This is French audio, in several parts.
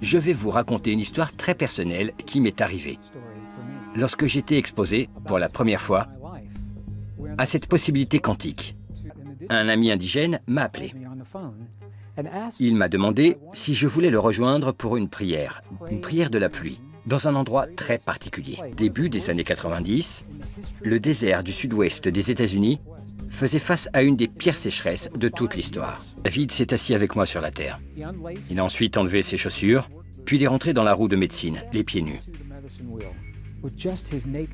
je vais vous raconter une histoire très personnelle qui m'est arrivée lorsque j'étais exposé, pour la première fois, à cette possibilité quantique. Un ami indigène m'a appelé. Il m'a demandé si je voulais le rejoindre pour une prière de la pluie, dans un endroit très particulier. Début des années 90, le désert du sud-ouest des États-Unis faisait face à une des pires sécheresses de toute l'histoire. David s'est assis avec moi sur la terre. Il a ensuite enlevé ses chaussures, puis il est rentré dans la roue de médecine, les pieds nus.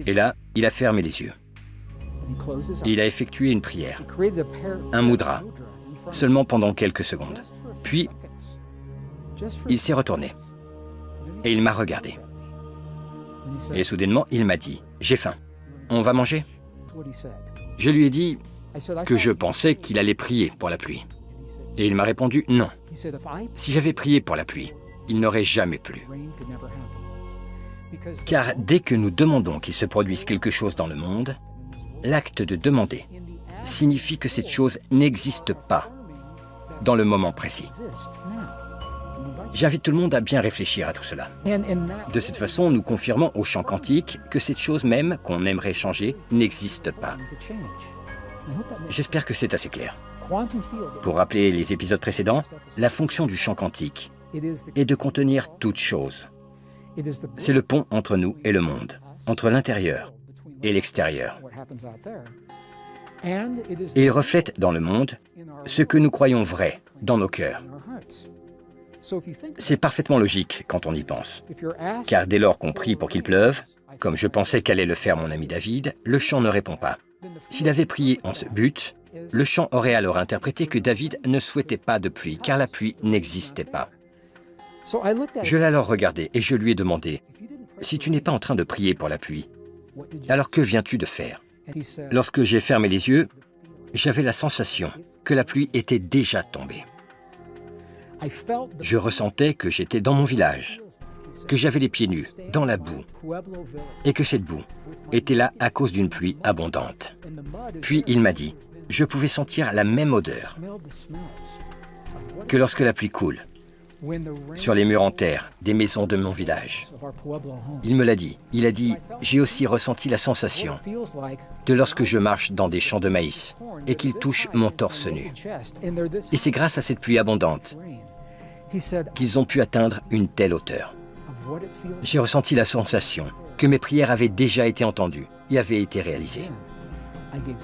Et là, il a fermé les yeux. Il a effectué une prière, un mudra, seulement pendant quelques secondes. Puis, il s'est retourné et il m'a regardé. Et soudainement, il m'a dit « J'ai faim, on va manger ?» Je lui ai dit que je pensais qu'il allait prier pour la pluie. Et il m'a répondu « Non, si j'avais prié pour la pluie, il n'aurait jamais plu. » Car dès que nous demandons qu'il se produise quelque chose dans le monde, l'acte de demander signifie que cette chose n'existe pas dans le moment précis. J'invite tout le monde à bien réfléchir à tout cela. De cette façon, nous confirmons au champ quantique que cette chose même qu'on aimerait changer n'existe pas. J'espère que c'est assez clair. Pour rappeler les épisodes précédents, la fonction du champ quantique est de contenir toute chose. C'est le pont entre nous et le monde, entre l'intérieur et l'extérieur. Et il reflète dans le monde ce que nous croyons vrai dans nos cœurs. C'est parfaitement logique quand on y pense, car dès lors qu'on prie pour qu'il pleuve, comme je pensais qu'allait le faire mon ami David, le chant ne répond pas. S'il avait prié en ce but, le chant aurait alors interprété que David ne souhaitait pas de pluie, car la pluie n'existait pas. Je l'ai alors regardé et je lui ai demandé, « Si tu n'es pas en train de prier pour la pluie, alors que viens-tu de faire ?» Lorsque j'ai fermé les yeux, j'avais la sensation que la pluie était déjà tombée. Je ressentais que j'étais dans mon village, que j'avais les pieds nus, dans la boue, et que cette boue était là à cause d'une pluie abondante. Puis il m'a dit, je pouvais sentir la même odeur que lorsque la pluie coule sur les murs en terre des maisons de mon village. Il me l'a dit. Il a dit, j'ai aussi ressenti la sensation de lorsque je marche dans des champs de maïs et qu'il touche mon torse nu. Et c'est grâce à cette pluie abondante qu'ils ont pu atteindre une telle hauteur. J'ai ressenti la sensation que mes prières avaient déjà été entendues et avaient été réalisées.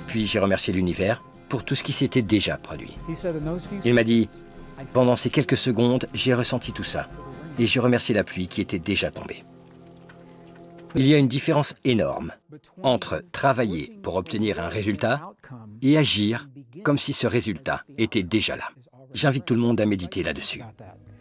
Puis j'ai remercié l'univers pour tout ce qui s'était déjà produit. Il m'a dit, pendant ces quelques secondes, j'ai ressenti tout ça et j'ai remercié la pluie qui était déjà tombée. Il y a une différence énorme entre travailler pour obtenir un résultat et agir comme si ce résultat était déjà là. J'invite tout le monde à méditer là-dessus.